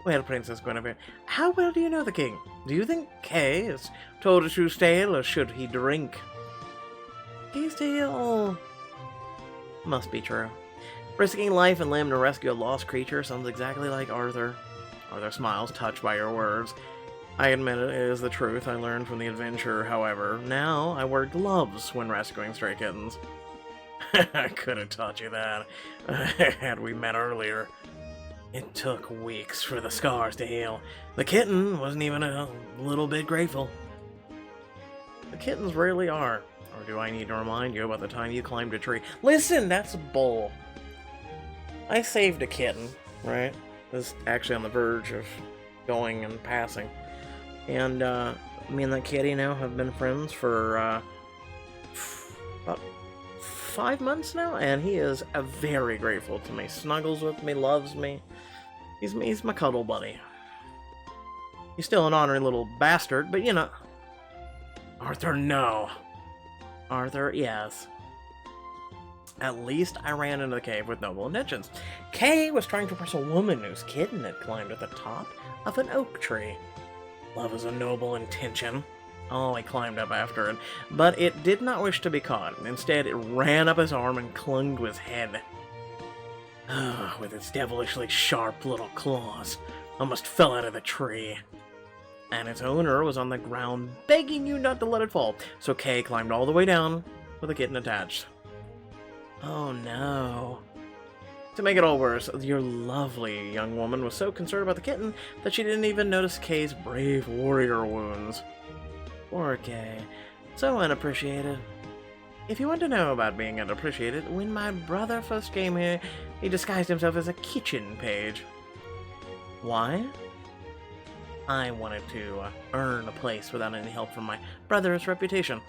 Speaker 1: Well, Princess Guinevere, how well do you know the king? Do you think Kay has told a true tale, or should he drink? Kay's tale must be true. Risking life and limb to rescue a lost creature sounds exactly like Arthur. Arthur smiles, touched by your words. I admit it is the truth I learned from the adventure, however. Now I wear gloves when rescuing stray kittens.
Speaker 3: I could have taught you that, had we met earlier. It took weeks for the scars to heal. The kitten wasn't even a little bit grateful.
Speaker 1: The kittens rarely are. Or do I need to remind you about the time you climbed a tree? Listen, that's bull. I saved a kitten, right? It was actually on the verge of going and passing. And me and that kitty now have been friends for about 5 months now, and he is very grateful to me. Snuggles with me, loves me. He's my cuddle buddy. He's still an ornery little bastard, but you know.
Speaker 3: Arthur, no.
Speaker 1: Arthur, yes. At least I ran into the cave with noble intentions. Kay was trying to impress a woman whose kitten had climbed at the top of an oak tree.
Speaker 3: Love is a noble intention.
Speaker 1: Oh, he climbed up after it, but it did not wish to be caught. Instead, it ran up his arm and clung to his head.
Speaker 3: With its devilishly sharp little claws, almost fell out of the tree.
Speaker 1: And its owner was on the ground begging you not to let it fall, so Kay climbed all the way down with the kitten attached. Oh no. To make it all worse, your lovely young woman was so concerned about the kitten that she didn't even notice Kay's brave warrior wounds. Poor Kay. So unappreciated. If you want to know about being unappreciated, when my brother first came here, he disguised himself as a kitchen page. Why? I wanted to earn a place without any help from my brother's reputation.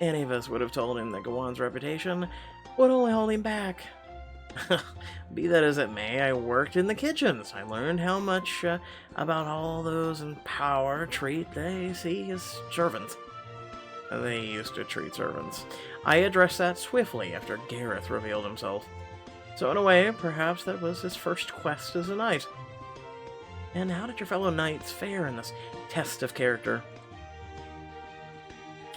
Speaker 1: Any of us would have told him that Gawain's reputation would only hold him back. Be that as it may, I worked in the kitchens. I learned how much about all those in power treat they see as servants. They used to treat servants. I addressed that swiftly after Gareth revealed himself. So in a way, perhaps that was his first quest as a knight. And how did your fellow knights fare in this test of character?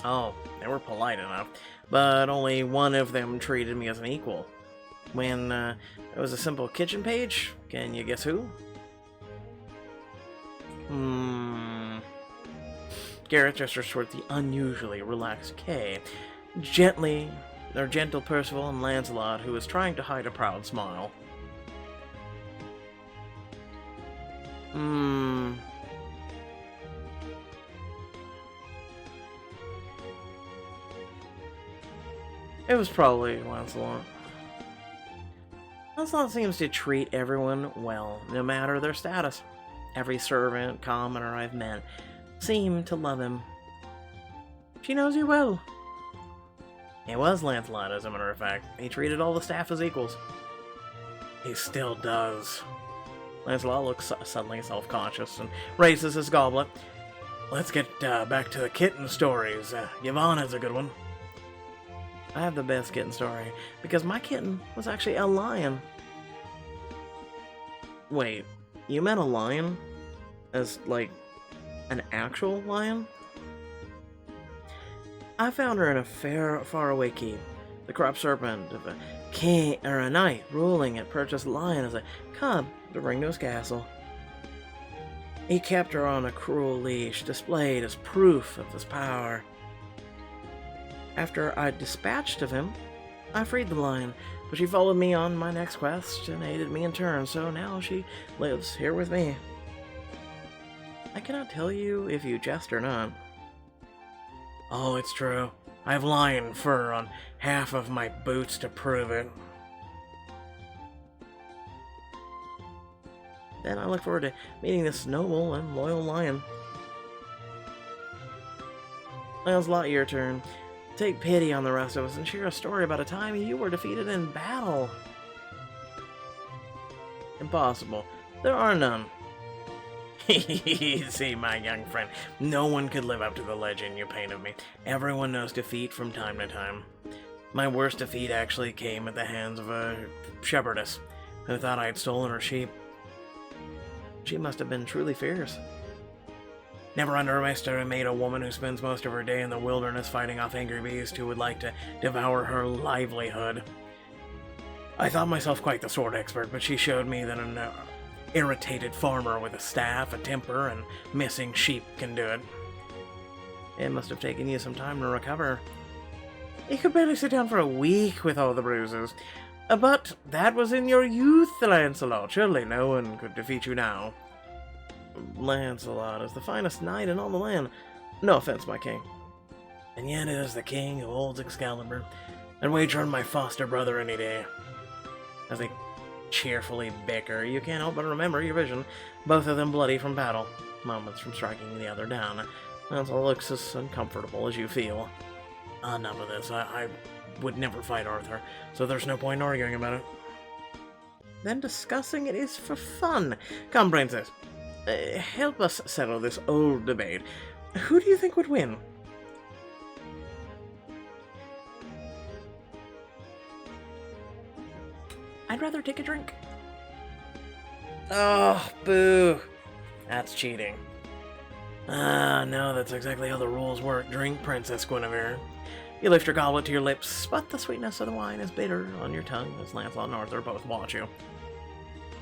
Speaker 1: Oh, they were polite enough, but only one of them treated me as an equal.
Speaker 2: When it was a simple kitchen page? Can you guess who? Garrett gestures toward the unusually relaxed Kay. Gentle Percival and Lancelot, who is trying to hide a proud smile. It was probably Lancelot. Lancelot seems to treat everyone well, no matter their status. Every servant, commoner I've met seem to love him. She knows you well. It was Lancelot, as a matter of fact. He treated all the staff as equals. He still does. Lancelot looks suddenly self-conscious and raises his goblet. Let's get back to the kitten stories. Yvonne has a good one. I have the best kitten story, because my kitten was actually a lion. Wait, you meant a lion? As, like, an actual lion? I found her in a faraway keep, the crop serpent of a king or a knight ruling it purchased a lion as a cub to bring to his castle. He kept her on a cruel leash, displayed as proof of his power. After I dispatched of him, I freed the lion, but she followed me on my next quest and aided me in turn, so now she lives here with me. I cannot tell you if you jest or not. Oh, it's true. I have lion fur on half of my boots to prove it. Then I look forward to meeting this noble and loyal lion. Lancelot, your turn. Take pity on the rest of us and share a story about a time you were defeated in battle. Impossible. There are none. See, my young friend, no one could live up to the legend you paint of me. Everyone knows defeat from time to time. My worst defeat actually came at the hands of a shepherdess who thought I had stolen her sheep. She must have been truly fierce. Never underestimate a woman who spends most of her day in the wilderness fighting off angry beasts who would like to devour her livelihood. I thought myself quite the sword expert, but she showed me that an irritated farmer with a staff, a temper, and missing sheep can do it. It must have taken you some time to recover. You could barely sit down for a week with all the bruises. But that was in your youth, Lancelot. Surely no one could defeat you now. Lancelot is the finest knight in all the land. No offense, my king. And yet it is the king who holds Excalibur. I'd wager on my foster brother any day. As they cheerfully bicker, you can't help but remember your vision, both of them bloody from battle, moments from striking the other down. Lancelot looks as uncomfortable as you feel. Enough of this. I would never fight Arthur, so there's no point in arguing about it. Then discussing it is for fun. Come, princess. Help us settle this old debate. Who do you think would win? I'd rather take a drink. Oh, boo. That's cheating. No, that's exactly how the rules work. Drink, Princess Guinevere. You lift your goblet to your lips, but the sweetness of the wine is bitter on your tongue as Lancelot and Arthur both watch you.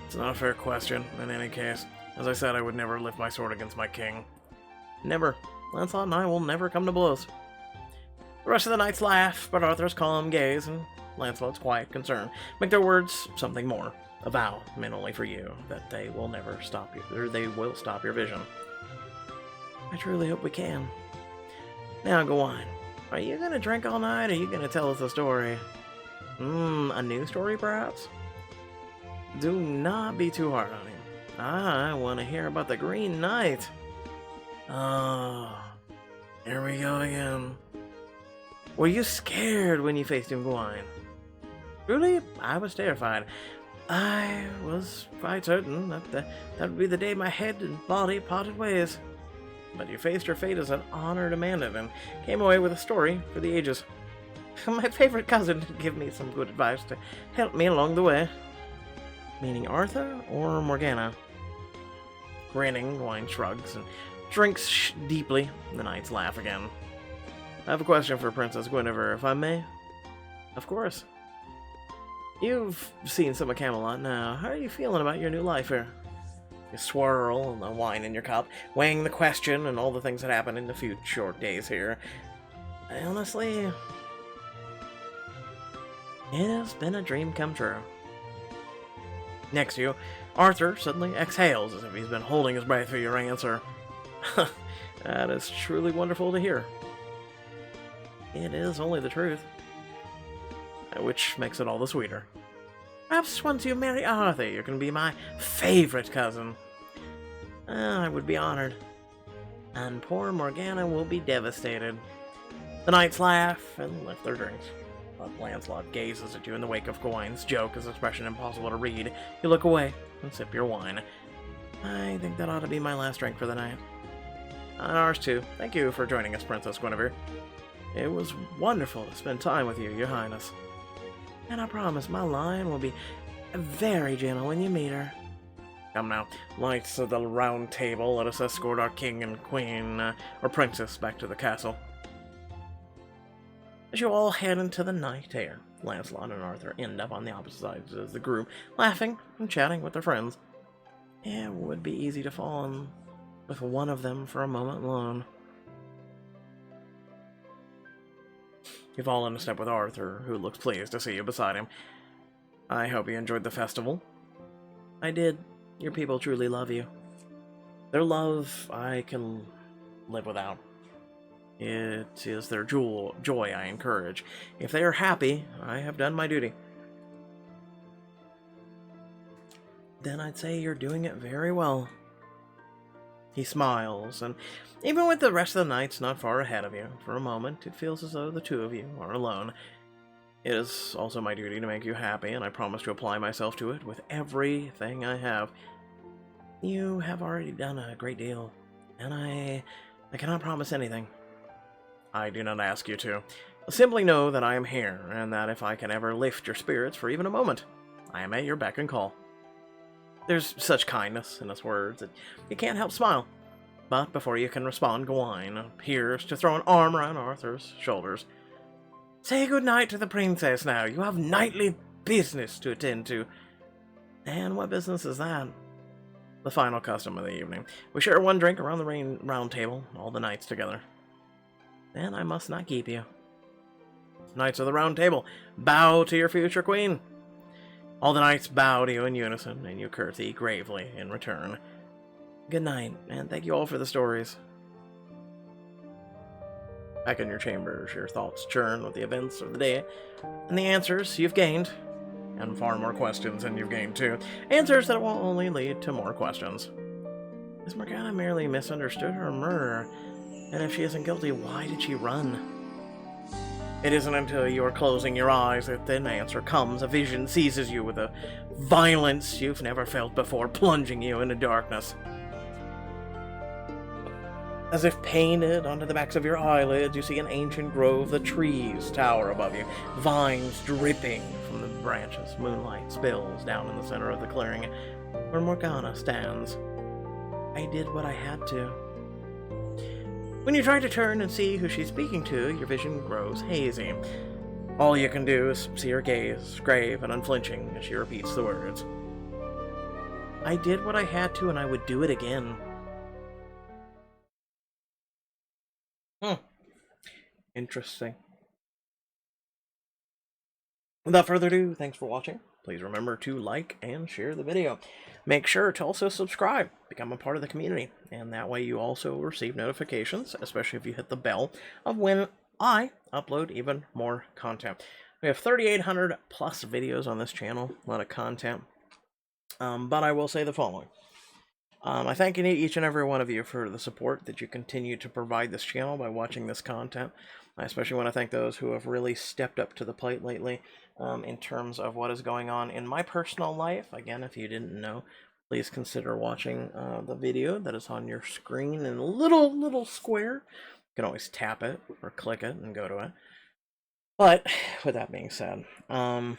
Speaker 2: It's not a fair question, in any case. As I said, I would never lift my sword against my king. Never. Lancelot and I will never come to blows. The rest of the knights laugh, but Arthur's calm gaze and Lancelot's quiet concern make their words something more. A vow, meant only for you, that they will never stop you, or they will stop your vision. I truly hope we can. Now, go on. Are you gonna drink all night, or are you gonna tell us a story? A new story, perhaps? Do not be too hard on him. I want to hear about the Green Knight. Oh, here we go again. Were you scared when you faced him, Gawain? Truly, I was terrified. I was quite certain that that would be the day my head and body parted ways. But you faced your fate as an honor demanded and came away with a story for the ages. My favorite cousin did give me some good advice to help me along the way. Meaning Arthur or Morgana? Grinning, Gawain shrugs and drinks deeply. The knights laugh again. I have a question for Princess Guinevere, if I may. Of course. You've seen some of Camelot now. How are you feeling about your new life here? You swirl the wine in your cup, weighing the question and all the things that happen in the few short days here. Honestly, it has been a dream come true. Next to you, Arthur suddenly exhales as if he's been holding his breath for your answer. That is truly wonderful to hear. It is only the truth, which makes it all the sweeter. Perhaps once you marry Arthur, you can be my favorite cousin. I would be honored. And poor Morgana will be devastated. The knights laugh and lift their drinks. But Lancelot gazes at you in the wake of Gawain's joke, his expression impossible to read. You look away and sip your wine. I think that ought to be my last drink for the night. And ours too. Thank you for joining us, Princess Guinevere. It was wonderful to spend time with you, Your Highness. And I promise my lion will be very gentle when you meet her. Come now, Knights of the Round Table, let us escort our king and queen, or princess, back to the castle. As you all head into the night air, Lancelot and Arthur end up on the opposite sides of the group, laughing and chatting with their friends. It would be easy to fall in with one of them for a moment alone. You fall in step with Arthur, who looks pleased to see you beside him. I hope you enjoyed the festival. I did. Your people truly love you. Their love I can live without. It is their joy I encourage. If they are happy, I have done my duty. Then I'd say you're doing it very well. He smiles, and even with the rest of the knights not far ahead of you, for a moment it feels as though the two of you are alone. It is also my duty to make you happy, and I promise to apply myself to it with everything I have. You have already done a great deal, and I cannot promise anything. I do not ask you to. Simply know that I am here, and that if I can ever lift your spirits for even a moment, I am at your beck and call. There's such kindness in his words that you can't help smile. But before you can respond, Gawain appears to throw an arm around Arthur's shoulders. Say good night to the princess now. You have knightly business to attend to. And what business is that? The final custom of the evening. We share one drink around the round table, all the knights together. Then I must not keep you. Knights of the Round Table, bow to your future queen. All the knights bow to you in unison, and you curtsy gravely in return. Good night, and thank you all for the stories. Back in your chambers, your thoughts churn with the events of the day, and the answers you've gained, and far more questions than you've gained too. Answers that will only lead to more questions. Is Morgana merely misunderstood her murder? And if she isn't guilty, why did she run? It isn't until you are closing your eyes that an answer comes. A vision seizes you with a violence you've never felt before, plunging you into darkness. As if painted onto the backs of your eyelids, you see an ancient grove. The trees tower above you, vines dripping from the branches. Moonlight spills down in the center of the clearing, where Morgana stands. I did what I had to. When you try to turn and see who she's speaking to, your vision grows hazy. All you can do is see her gaze, grave and unflinching, as she repeats the words. I did what I had to, and I would do it again. Interesting. Without further ado, thanks for watching. Please remember to like and share the video. Make sure to also subscribe, become a part of the community, and that way you also receive notifications, especially if you hit the bell, of when I upload even more content. We have 3,800 plus videos on this channel, a lot of content, but I will say the following. I thank each and every one of you for the support that you continue to provide this channel by watching this content. I especially want to thank those who have really stepped up to the plate lately in terms of what is going on in my personal life. Again, if you didn't know, please consider watching the video that is on your screen in a little square. You can always tap it or click it and go to it. But with that being said, I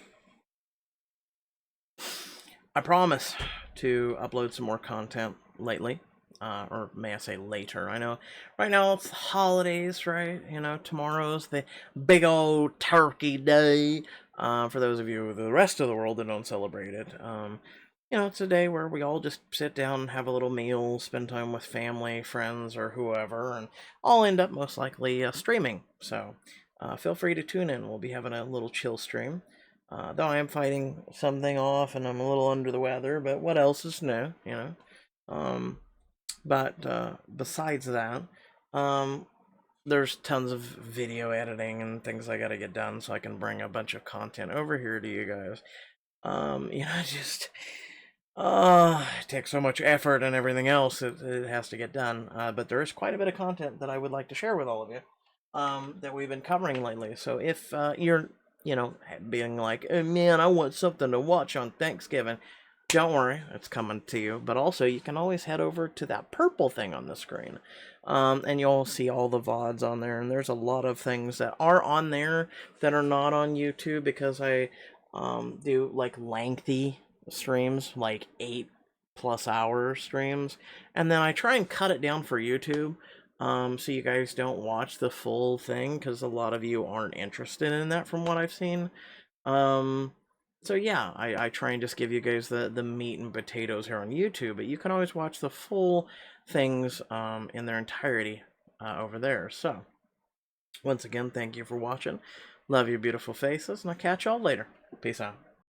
Speaker 2: promise to upload some more content lately, or may I say later. I know right now it's the holidays, right? You know, tomorrow's the big old turkey day,
Speaker 1: For those of you, the rest of the world that don't celebrate it, it's a day where we all just sit down and have a little meal, spend time with family, friends, or whoever, and I'll end up most likely streaming. So feel free to tune in. We'll be having a little chill stream. Though I am fighting something off and I'm a little under the weather, but what else is new, But besides that, there's tons of video editing and things I gotta get done so I can bring a bunch of content over here to you guys. Just it takes so much effort and everything else it has to get done. But there is quite a bit of content that I would like to share with all of you that we've been covering lately. So if you're, being like, oh, man, I want something to watch on Thanksgiving, don't worry, it's coming to you. But also, you can always head over to that purple thing on the screen. And you'll see all the VODs on there. And there's a lot of things that are on there that are not on YouTube because I do like lengthy streams, like 8+ hour streams. And then I try and cut it down for YouTube. So you guys don't watch the full thing because a lot of you aren't interested in that from what I've seen. So yeah, I try and just give you guys the meat and potatoes here on YouTube, but you can always watch the full things in their entirety over there. So once again, thank you for watching. Love your beautiful faces, and I'll catch y'all later. Peace out.